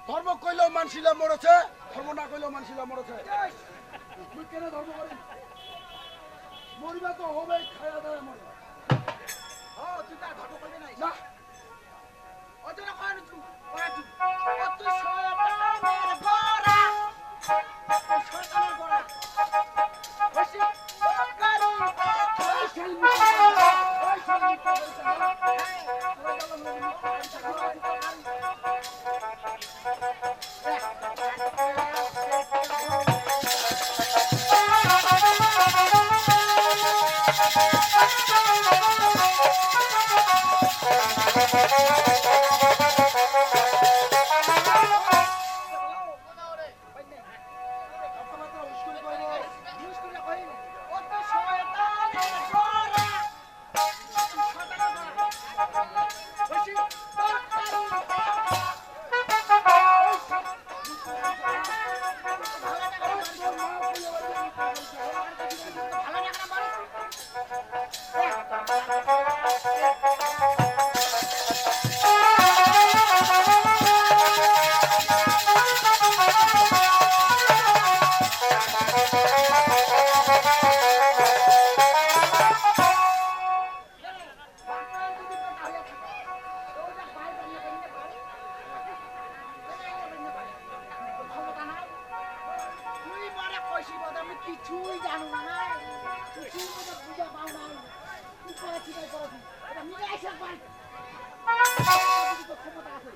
ধর্ম কইলেও মানসিলা মরেছে, ধর্ম না কইলেও মানসিলা মরেছে। তুই কেন ধর্ম করে মরিবা তো হবে, খায়া দাওয়া মরে। তুই তার ধর্ম করবি নাই না, অজনা কয় তুই তুই শয়তানের গোরা, শয়তানের গোরা বেশি গাড়ি ওই শালি কিছুই জানো না, কিছুই বুঝা পাও না, কি করে কি করো এটা নিজে এসে পাই ক্ষমতা আছে।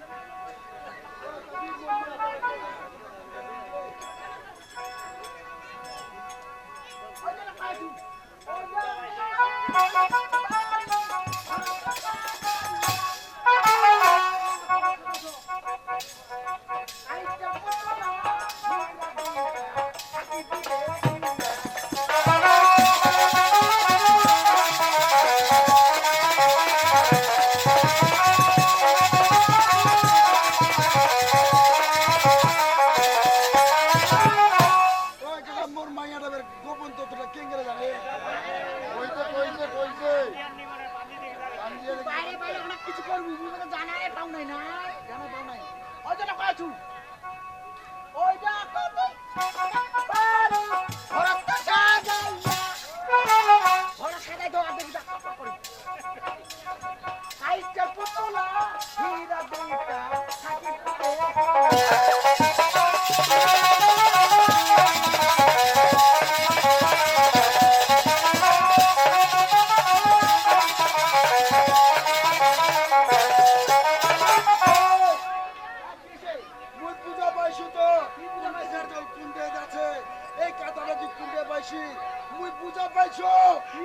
মুই বুঝা পাইছো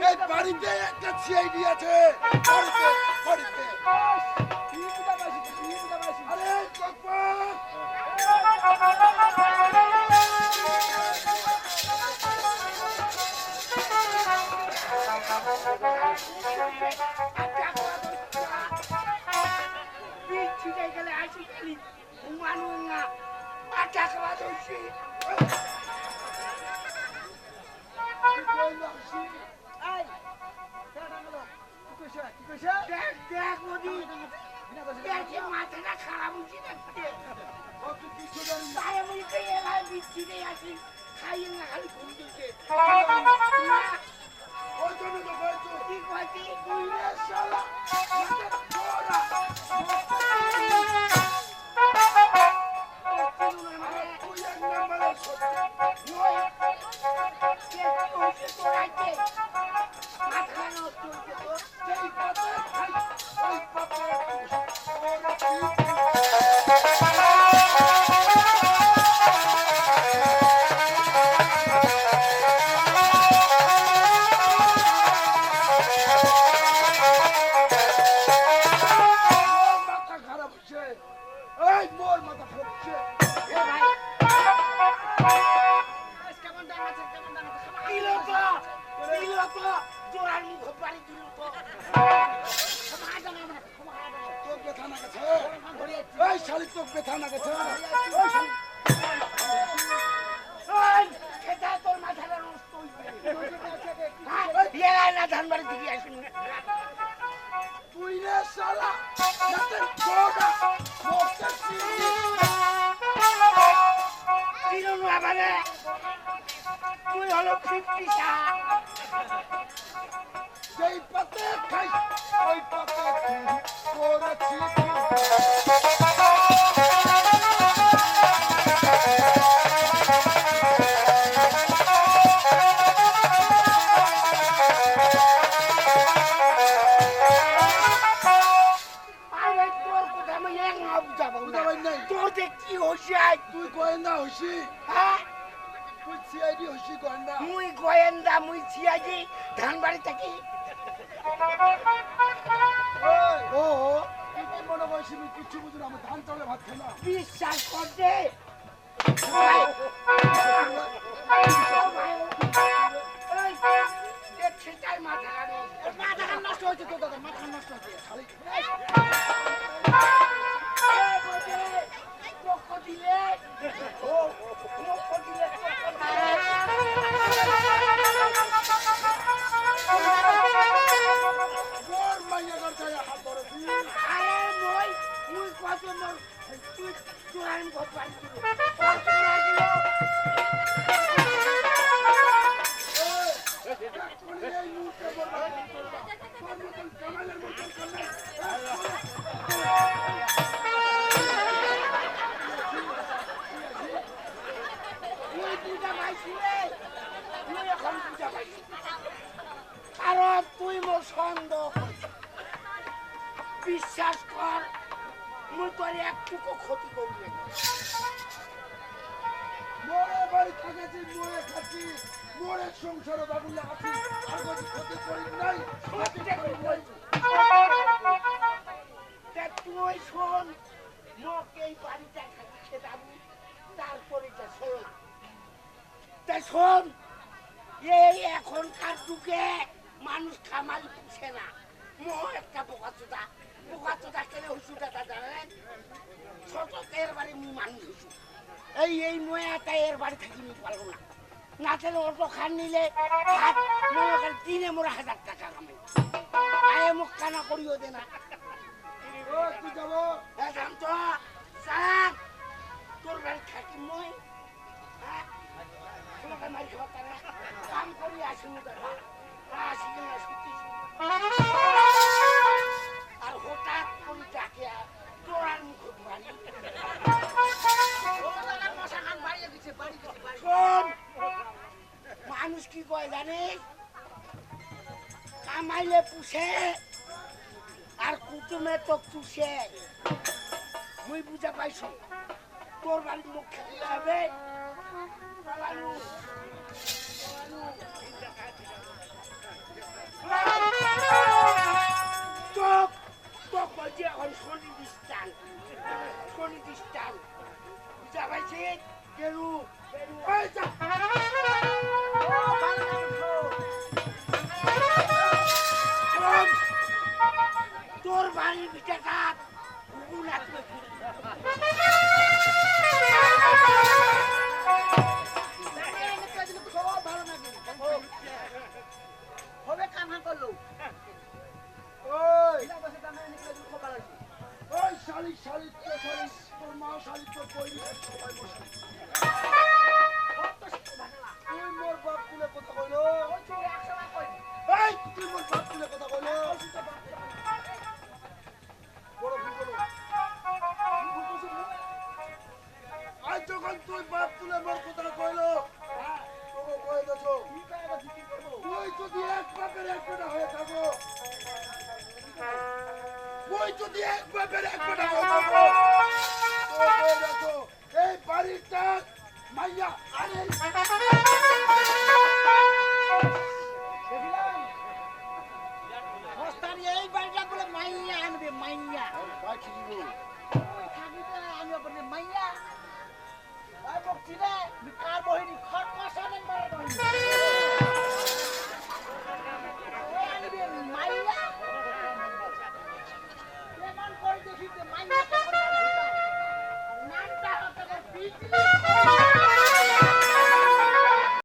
এই বাড়িতে একটা সিআইডি আছে, বাড়িতে বাড়িতে কি বুঝা পাইছো, কি বুঝা পাইছো? আরে কপ্পা বিচ্ছি যাই গেলে আসি খালি ঘুমানো না আটা খাওয়া দোষী মাথাটা খারাপ হচ্ছে খাইয়ে না খালি ঘুম দিচ্ছে মাথা জোড়ার মুখ বাড়ি দিল তো তোর ব্যথা না গেছে এই শালি তোর ব্যথা না গেছে সেটা তোর মাথাটা নষ্ট হইবে না ধানবাড়ি দিকে আসুন তুই রে শালা নাতে তোরা মোস্টার তিরুন বাবারে তুই হলো 50 যেই পাতে খাই ওই পাতে করেছি কি হইছে তুই গোয়েন্দা হইছি হ্যাঁ তুই সিআইডি হইছি গোয়েন্দা মুই গোয়েন্দা মুই ছিয়াজি ধানবাড়ি থাকি ও তুই কি মনে করছিস আমি কিচ্ছু বুঝি না আমি ধান চালে ভাত খাই না বিশ্বাস করতে মাথা নষ্ট হয়েছে তো দাদা মাথা নষ্ট হয়েছে খালি পক্ষ দিলে ও পক্ষ দিলে তোর মাইয়ার গায়ে হাত ধরেছি আরে নই মুই কত মোর তুই চুরান কত পাইছিস এই মুহূর্তে বলবো তোর মতন কামালের মতন করলে তুই পূজা পাইছিলে তুই এখন পূজা পাইছিস কারণ তুই মোর সন্দেহ করিস বিশ্বাস কর মুই তোর একটুকু ক্ষতি করবি না মোরে বাড়ি থাকেছি মোরে খাচ্ছি মোরে সংসারে বাবুলে আছি আর কোনো ক্ষতি করি নাই ক্ষতি করি নাই তুই শোন মোকে এই বাড়িটা খাচ্ছে দাবি তারপরে শোন তা শোন এই এখনকার যুগে মানুষ খামালি পুষে না মোহ একটা বোকাচোদা কেনে হুসুটা তা জানেন ছোট এর বাড়ি মুই মানুষ হুসু এই নয়াটা এর বাড়ি থাকি নি পারবো না না তাহলে অটো খান নিলে দিনে মোর 1000 টাকা কামাই আয়ে মুখ কানা করিও দে না ও তুই যাবো যাম তো সালাম তোর বাড়ি থাকি মই হ্যাঁ তোমাকে মারি খাবার তারা কাম করি আসুন দাদা আসি কিনা শুতি আর হঠাৎ করে ডাকে তোরার মুখ বাড়ি শোন মানুষ কি কয় জানিস কামাইলে পুষে আর কুটুমে তো চুষে মুই বুঝা পাইছ তোর বাড়ির মুখ খেতে হবে চোখ চোখ বলছি এখন শনি দৃষ্টান বুঝা পাইছি গেরু তোর বাড়ির ভিটাটা কুকুর লাগবে হবে কামা করলো ওই শালি শালি তোর মা শালি তোর বই সবাই বসে তুই মোর বাপ তুলে কথা কইলো এই তুই মোর বাপ তুলে কথা কইলো বড় ভুল করলো আজ যখন তুই বাপ তুলে মোর কথা কইলো তোকে কয়ে দেছো তুই যদি এক বাপের এক বেটা হয়ে থাকো তুই যদি এক বাপের এক বেটা হয়ে থাকো তোকে দেখো এই বাড়িটা মাইয়া আরে এই বাড়িটা বলে মাইয়া আনবে মাইয়া বাকি দিব থাকিতে আমি বলে মাইয়া আই বকছি রে কার বহিনী খট কষানে মারা বহিনী